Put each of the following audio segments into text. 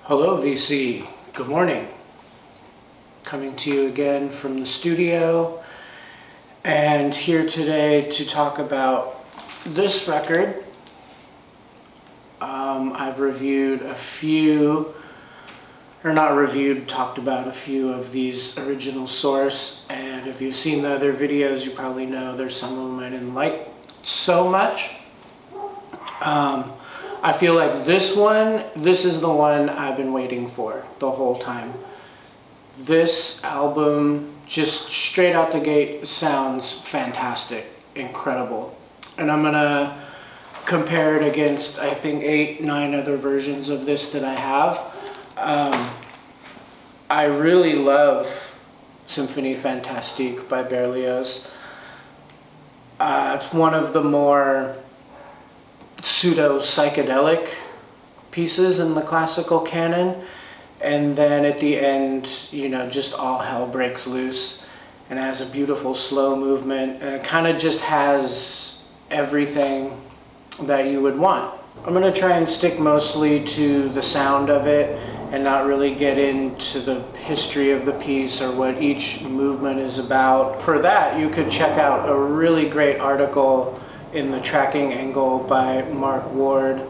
Hello VC, good morning. Coming to you again from the studio and here today to talk about this record. I've reviewed a few, or not reviewed, talked about a few of these original source, and if you've seen the other videos you probably know there's some of them I didn't like so much. I feel like this is the one I've been waiting for the whole time. This album, just straight out the gate, sounds fantastic, incredible. And I'm gonna compare it against, I think, 8-9 other versions of this that I have. I really love Symphonie fantastique by Berlioz. It's one of the more pseudo-psychedelic pieces in the classical canon, and then at the end, you know, just all hell breaks loose, and it has a beautiful slow movement, and it kind of just has everything that you would want. I'm going to try and stick mostly to the sound of it and not really get into the history of the piece or what each movement is about. For that, you could check out a really great article in the Tracking Angle by Mark Ward.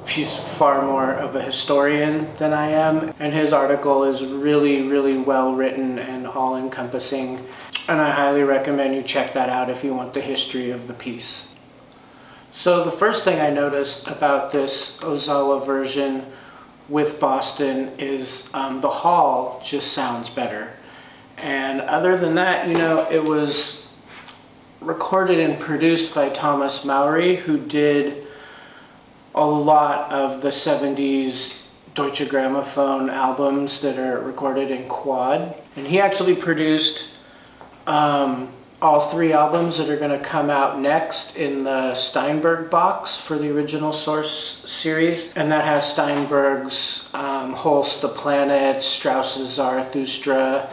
He's far more of a historian than I am, and his article is really, really well written and all-encompassing, and I highly recommend you check that out if you want the history of the piece. So the first thing I noticed about this Ozawa version with Boston is the hall just sounds better. And other than that, you know, it was recorded and produced by Thomas Maury, who did a lot of the 70s Deutsche Grammophon albums that are recorded in quad. And he actually produced all 3 albums that are going to come out next in the Steinberg box for the original Source series. And that has Steinberg's Holst the Planet, Strauss's Zarathustra,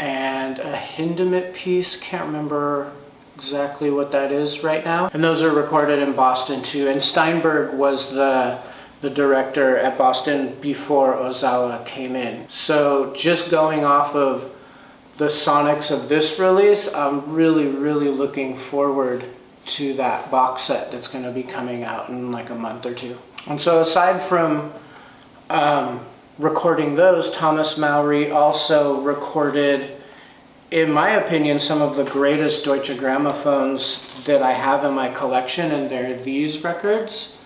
and a Hindemith piece, can't remember exactly what that is right now. And those are recorded in Boston too. And Steinberg was the director at Boston before Ozawa came in. So just going off of the sonics of this release, I'm really, really looking forward to that box set that's going to be coming out in like a month or 2. And so aside from recording those, Thomas Maury also recorded, in my opinion, some of the greatest Deutsche Grammophones that I have in my collection, and they're these records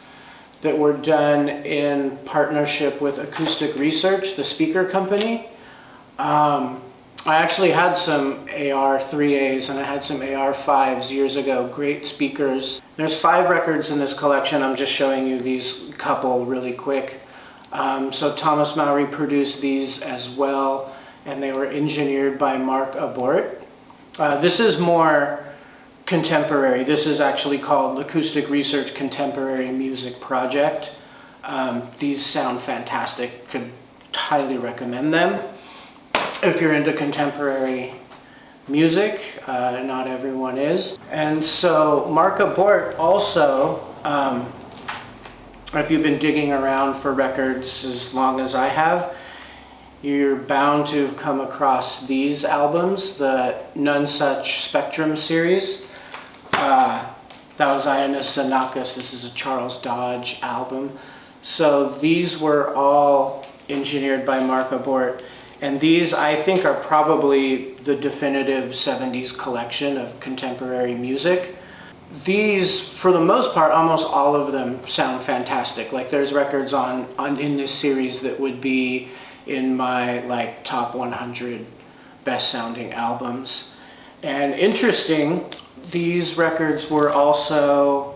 that were done in partnership with Acoustic Research, the speaker company. I actually had some AR-3As and I had some AR-5s years ago, great speakers. There's 5 records in this collection. I'm just showing you these couple really quick. So Thomas Maury produced these as well, and they were engineered by Mark Abort. This is more contemporary. This is actually called Acoustic Research Contemporary Music Project. These sound fantastic. Could highly recommend them if you're into contemporary music. Not everyone is. And so Mark Abort also, if you've been digging around for records as long as I have, you're bound to have come across these albums, the None Such Spectrum series. That was Ioannis Xenakis. This is a Charles Dodge album. So these were all engineered by Mark Abort. And these, I think, are probably the definitive 70s collection of contemporary music. These, for the most part, almost all of them sound fantastic. Like there's records in this series that would be in my like top 100 best sounding albums. And interesting, these records were also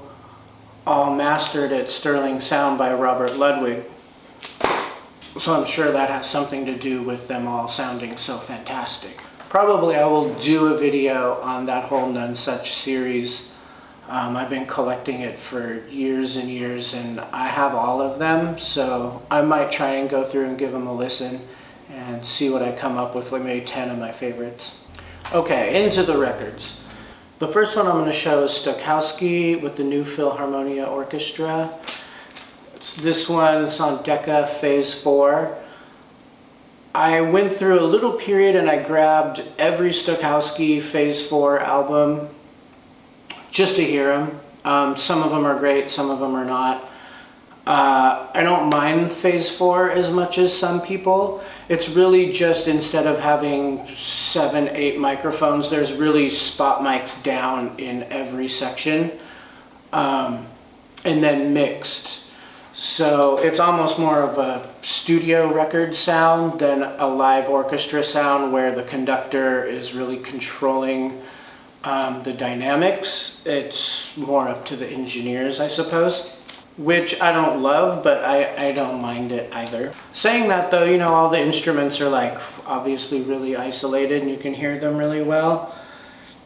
all mastered at Sterling Sound by Robert Ludwig. So I'm sure that has something to do with them all sounding so fantastic. Probably I will do a video on that whole None Such series. I've been collecting it for years and years, and I have all of them, so I might try and go through and give them a listen and see what I come up with, like maybe 10 of my favorites. Okay, into the records. The first one I'm going to show is Stokowski with the New Philharmonia Orchestra. It's This one's on Decca Phase 4. I went through a little period and I grabbed every Stokowski Phase 4 album just to hear them. Some of them are great, some of them are not. I don't mind Phase 4 as much as some people. It's really just, instead of having 7, 8 microphones, there's really spot mics down in every section, and then mixed. So it's almost more of a studio record sound than a live orchestra sound where the conductor is really controlling the dynamics. It's more up to the engineers, I suppose, which I don't love, but I don't mind it either. Saying that though, you know, all the instruments are like obviously really isolated and you can hear them really well.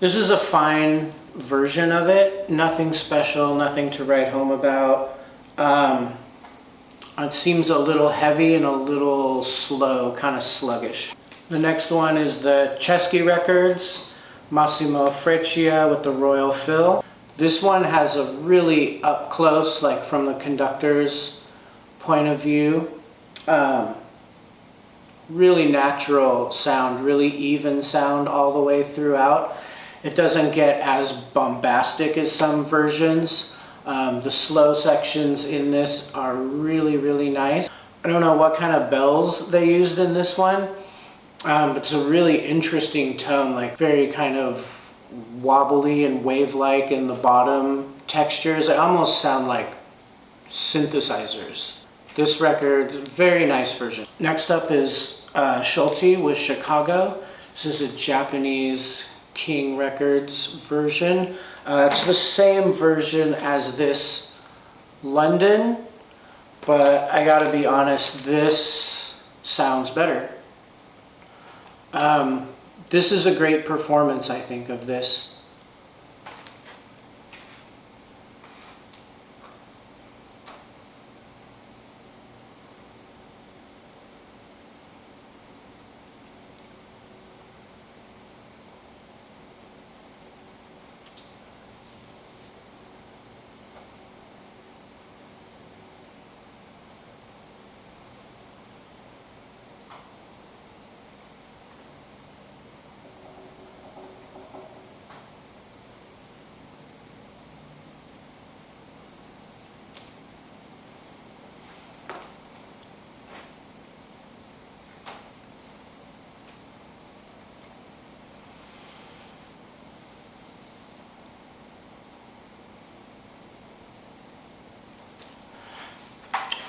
This is a fine version of it, nothing special, nothing to write home about. It seems a little heavy and a little slow, kind of sluggish. The next one is the Chesky Records, Massimo Freccia with the Royal Fill. This one has a really up close, like from the conductor's point of view, really natural sound, really even sound all the way throughout. It doesn't get as bombastic as some versions. The slow sections in this are really, really nice. I don't know what kind of bells they used in this one, but it's a really interesting tone, like very kind of wobbly and wave-like in the bottom textures. They almost sound like synthesizers. This record, very nice version. Next up is Schulte with Chicago. This is a Japanese King Records version. It's the same version as this London, but I gotta be honest, this sounds better. This is a great performance, I think, of this.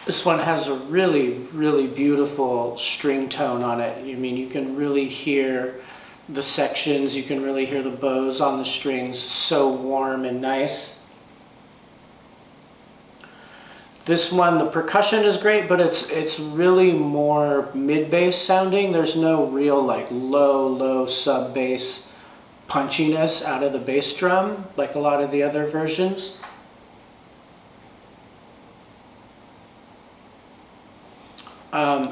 This one has a really, really beautiful string tone on it. I mean, you can really hear the sections, you can really hear the bows on the strings, so warm and nice. This one, the percussion is great, but it's really more mid-bass sounding. There's no real like low sub-bass punchiness out of the bass drum like a lot of the other versions.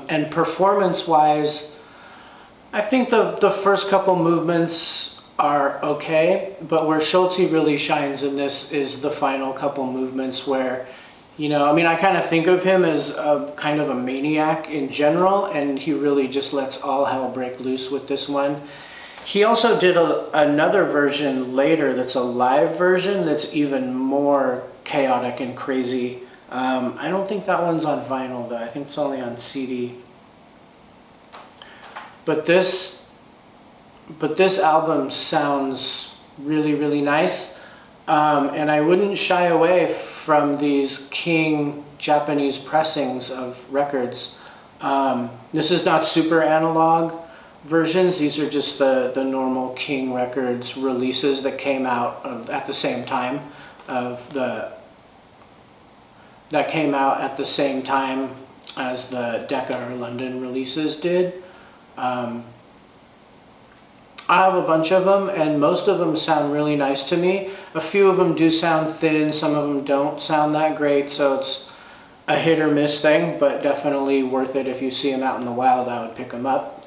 And performance-wise, I think the first couple movements are okay, but where Schulte really shines in this is the final couple movements where, you know, I mean, I kind of think of him as a kind of a maniac in general, and he really just lets all hell break loose with this one. He also did another version later that's a live version that's even more chaotic and crazy. I don't think that one's on vinyl though. I think it's only on CD. But this album sounds really, really nice. And I wouldn't shy away from these King Japanese pressings of records. This is not super analog versions. These are just the normal King Records releases that came out at the same time as the Decca or London releases did. I have a bunch of them, and most of them sound really nice to me. A few of them do sound thin, some of them don't sound that great, so it's a hit or miss thing, but definitely worth it. If you see them out in the wild, I would pick them up.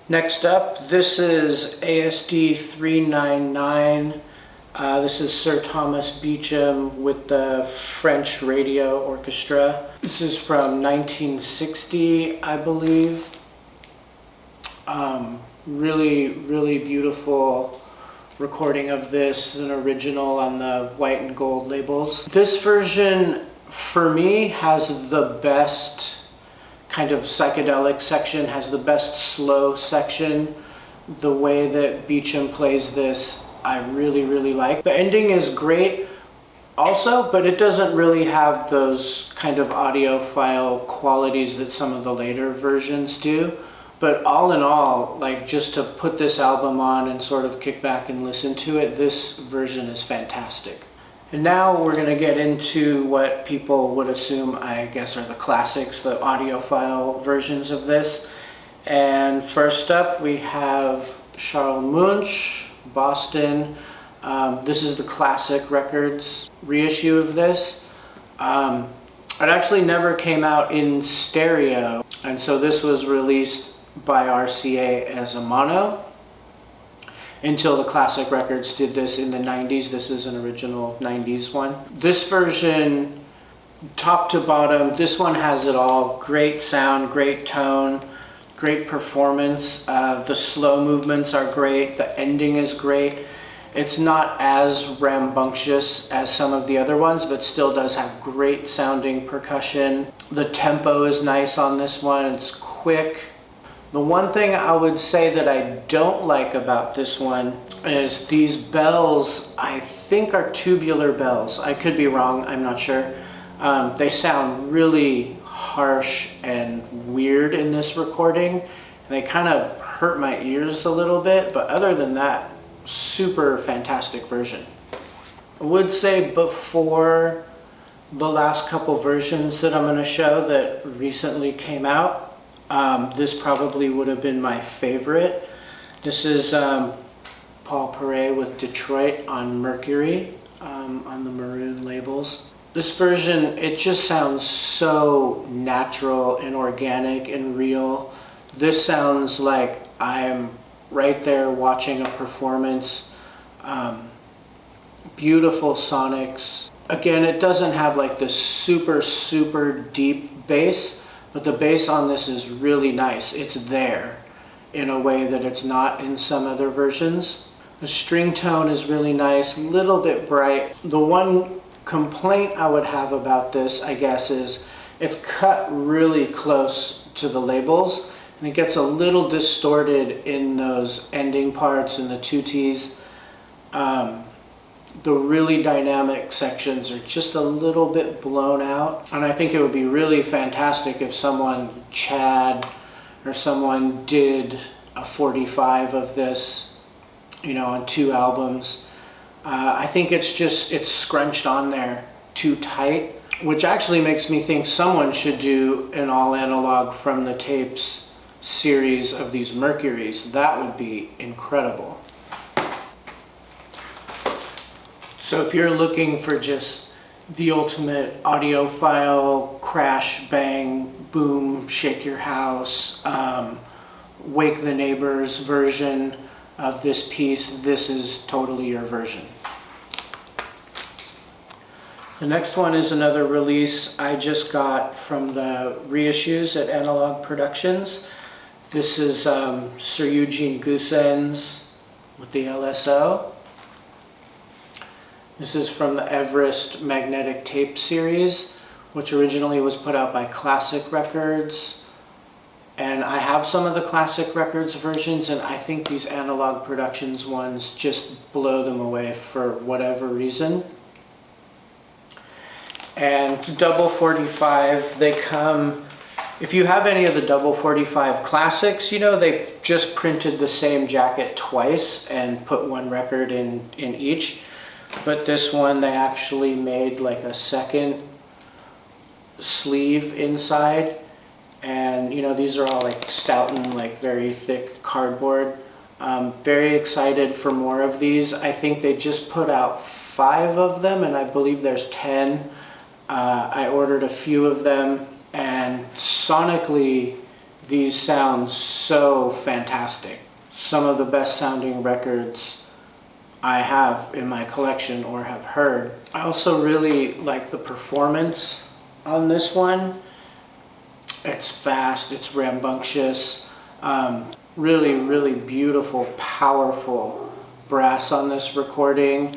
Next up, this is ASD 399 This is Sir Thomas Beecham with the French Radio Orchestra. This is from 1960, I believe. Really, really beautiful recording of this, an original on the white and gold labels. This version, for me, has the best kind of psychedelic section, has the best slow section. The way that Beecham plays this, I really, really like. The ending is great also, but it doesn't really have those kind of audiophile qualities that some of the later versions do. But all in all, like, just to put this album on and sort of kick back and listen to it, this version is fantastic. And now we're going to get into what people would assume, I guess, are the classics, the audiophile versions of this. And first up, we have Charles Munch, Boston. This is the Classic Records reissue of this. It actually never came out in stereo, and so this was released by RCA as a mono until the Classic Records did this in the 90s. This is an original 90s one. This version, top to bottom, this one has it all. Great sound, great tone, great performance. The slow movements are great. The ending is great. It's not as rambunctious as some of the other ones, but still does have great sounding percussion. The tempo is nice on this one. It's quick. The one thing I would say that I don't like about this one is these bells, I think, are tubular bells. I could be wrong, I'm not sure. They sound really harsh and weird in this recording, and they kind of hurt my ears a little bit, but other than that, super fantastic version. I would say before the last couple versions that I'm going to show that recently came out, this probably would have been my favorite. This is Paul Perret with Detroit on Mercury, on the maroon labels. This version, it just sounds so natural and organic and real. This sounds like I'm right there watching a performance. Beautiful sonics. Again, it doesn't have like this super, super deep bass, but the bass on this is really nice. It's there in a way that it's not in some other versions. The string tone is really nice, a little bit bright. The one complaint I would have about this, I guess, is it's cut really close to the labels, and it gets a little distorted in those ending parts and the tutis. The really dynamic sections are just a little bit blown out, and I think it would be really fantastic if someone, Chad or someone, did a 45 of this, you know, on 2 albums. I think it's scrunched on there too tight, which actually makes me think someone should do an all analog from the tapes series of these Mercuries. That would be incredible. So if you're looking for just the ultimate audiophile, crash, bang, boom, shake your house, wake the neighbors version of this piece, this is totally your version. The next one is another release I just got from the reissues at Analog Productions. This is Sir Eugene Goossens with the LSO. This is from the Everest Magnetic Tape series, which originally was put out by Classic Records. And I have some of the Classic Records versions, and I think these Analog Productions ones just blow them away for whatever reason. And double 45, they come, if you have any of the double 45 classics, you know, they just printed the same jacket twice and put one record in each. But this one, they actually made like a second sleeve inside. And, you know, these are all like Stoughton, like very thick cardboard. Very excited for more of these. I think they just put out 5 of them, and I believe there's 10. I ordered a few of them, and sonically, these sound so fantastic. Some of the best sounding records I have in my collection or have heard. I also really like the performance on this one. It's fast, it's rambunctious, really, really beautiful, powerful brass on this recording.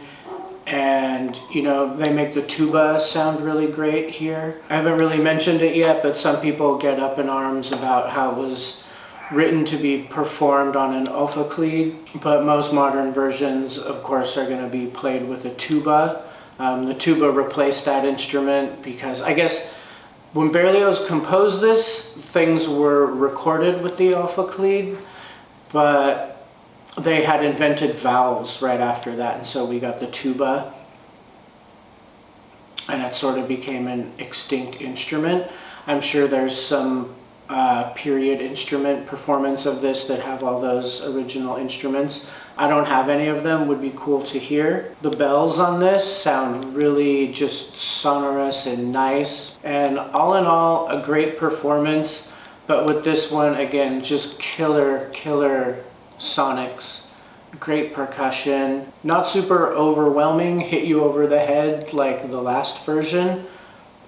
And, you know, they make the tuba sound really great here. I haven't really mentioned it yet, but some people get up in arms about how it was written to be performed on an Ophicleide, but most modern versions, of course, are going to be played with a tuba. The tuba replaced that instrument because, I guess, when Berlioz composed this, things were recorded with the Ophicleide, but they had invented valves right after that, and so we got the tuba, and it sort of became an extinct instrument. I'm sure there's some period instrument performance of this that have all those original instruments. I don't have any of them, would be cool to hear. The bells on this sound really just sonorous and nice, and all in all, a great performance, but with this one, again, just killer sonics, great percussion, not super overwhelming, hit you over the head like the last version,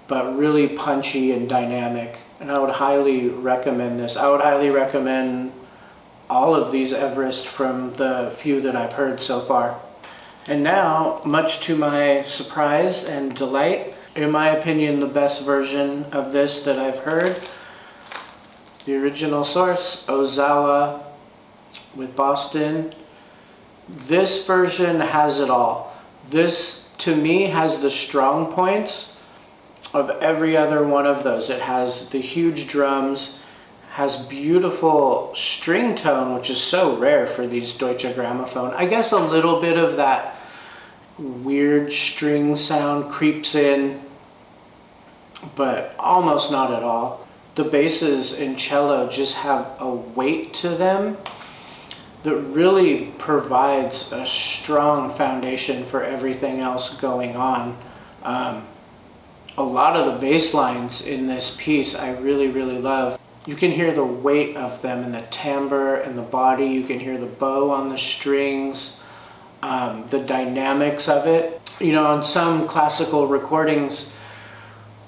but really punchy and dynamic. And I would highly recommend this. I would highly recommend all of these Everest from the few that I've heard so far. And now, much to my surprise and delight, in my opinion, the best version of this that I've heard, the original source, Ozawa with Boston. This version has it all. This, to me, has the strong points of every other one of those. It has the huge drums, has beautiful string tone, which is so rare for these Deutsche Grammophon. I guess a little bit of that weird string sound creeps in, but almost not at all. The basses and cello just have a weight to them that really provides a strong foundation for everything else going on. A lot of the bass lines in this piece I really love. You can hear the weight of them in the timbre and the body. You can hear the bow on the strings, the dynamics of it. You know, on some classical recordings,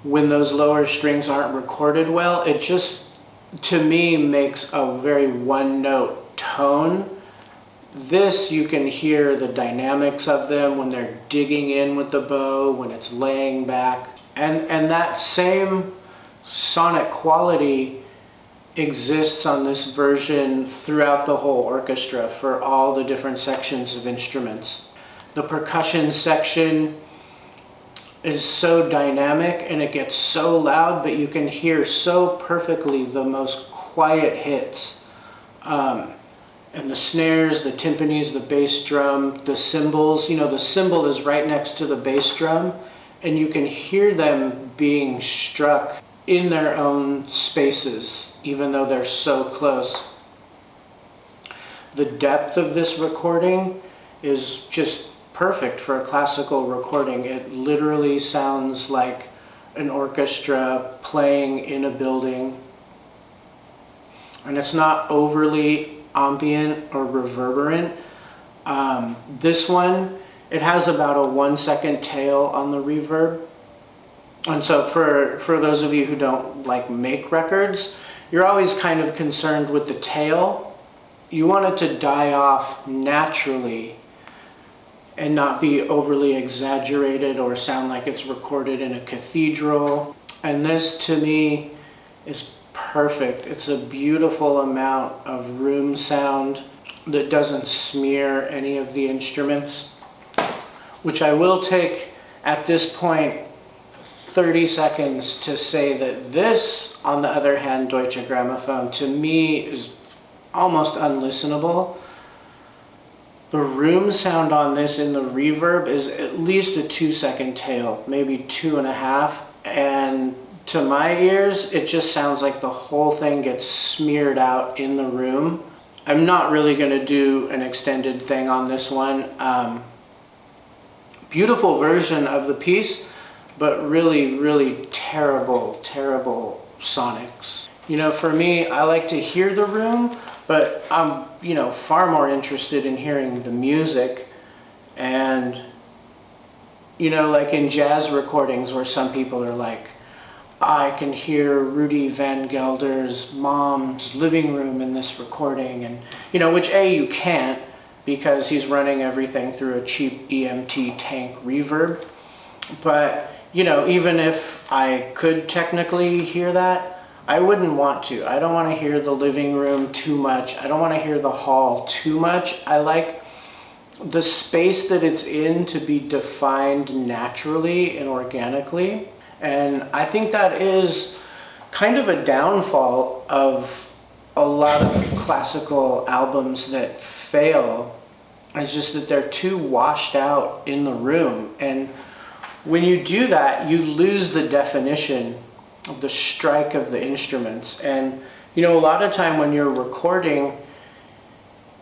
when those lower strings aren't recorded well, it just, to me, makes a very one-note tone. This, you can hear the dynamics of them when they're digging in with the bow, when it's laying back. And that same sonic quality exists on this version throughout the whole orchestra for all the different sections of instruments. The percussion section is so dynamic and it gets so loud, but you can hear so perfectly the most quiet hits. And the snares, the timpanis, the bass drum, the cymbals, you know, the cymbal is right next to the bass drum, and you can hear them being struck in their own spaces, even though they're so close. The depth of this recording is just perfect for a classical recording. It literally sounds like an orchestra playing in a building. And it's not overly ambient or reverberant. This one, it has about a 1 second tail on the reverb. And so for those of you who don't like make records, you're always kind of concerned with the tail. You want it to die off naturally and not be overly exaggerated or sound like it's recorded in a cathedral. And this, to me, is perfect. It's a beautiful amount of room sound that doesn't smear any of the instruments, which I will take at this point 30 seconds to say that this, on the other hand, Deutsche Grammophon, to me is almost unlistenable. The room sound on this in the reverb is at least a 2 second tail, maybe 2.5, and to my ears, it just sounds like the whole thing gets smeared out in the room. I'm not really going to do an extended thing on this one. Beautiful version of the piece, but really terrible sonics. You know, for me, I like to hear the room, but I'm, you know, far more interested in hearing the music. And, you know, like in jazz recordings where some people are like, I can hear Rudy Van Gelder's mom's living room in this recording. And, you know, which you can't, because he's running everything through a cheap EMT tank reverb. But, you know, even if I could technically hear that, I wouldn't want to. I don't want to hear the living room too much. I don't want to hear the hall too much. I like the space that it's in to be defined naturally and organically. And I think that is kind of a downfall of a lot of classical albums that fail. It's just that they're too washed out in the room. And when you do that, you lose the definition of the strike of the instruments. And, you know, a lot of time when you're recording,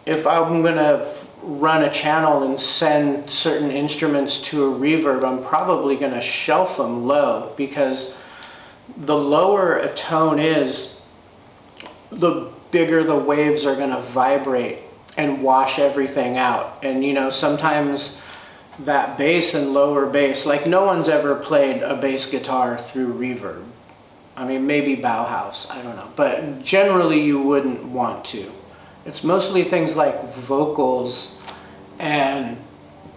if I'm going to run a channel and send certain instruments to a reverb, I'm probably going to shelf them low, because the lower a tone is, the bigger the waves are going to vibrate and wash everything out. And, you know, sometimes that bass and lower bass, like no one's ever played a bass guitar through reverb. I mean, maybe Bauhaus, I don't know. But generally you wouldn't want to. It's mostly things like vocals and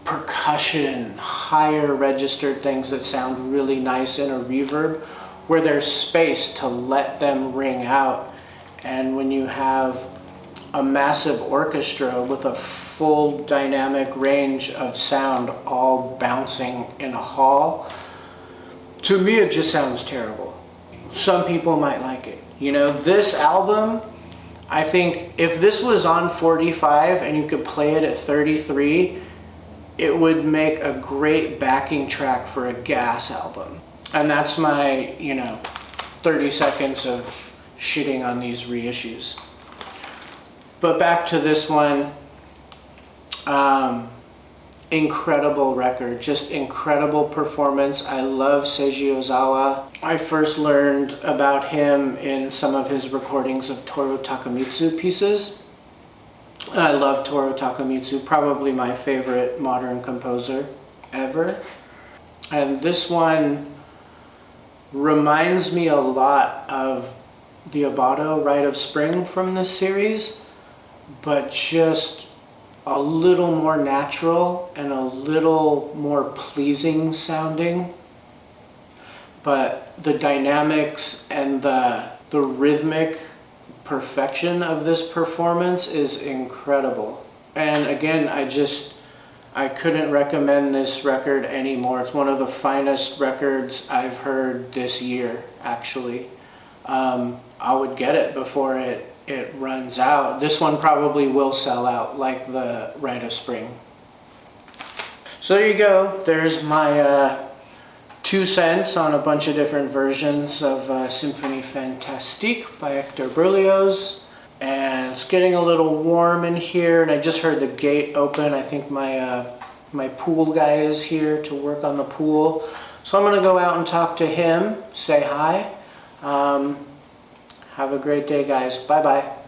percussion, higher registered things that sound really nice in a reverb, where there's space to let them ring out. And when you have a massive orchestra with a full dynamic range of sound all bouncing in a hall, to me it just sounds terrible. Some people might like it. You know, this album, I think if this was on 45 and you could play it at 33, it would make a great backing track for a Gas album. And that's my, you know, 30 seconds of shitting on these reissues. But back to this one, incredible record, just incredible performance. I love Seiji Ozawa. I first learned about him in some of his recordings of Toru Takemitsu pieces. I love Toru Takemitsu, probably my favorite modern composer ever. And this one reminds me a lot of the Abato Rite of Spring from this series, but just a little more natural and a little more pleasing sounding. But the dynamics and the rhythmic perfection of this performance is incredible. And again, I couldn't recommend this record anymore. It's one of the finest records I've heard this year, actually. I would get it before it runs out. This one probably will sell out like the Rite of Spring. So there you go. There's my 2 cents on a bunch of different versions of Symphonie fantastique by Hector Berlioz. And it's getting a little warm in here, and I just heard the gate open. I think my pool guy is here to work on the pool. So I'm going to go out and talk to him, say hi. Have a great day, guys. Bye-bye.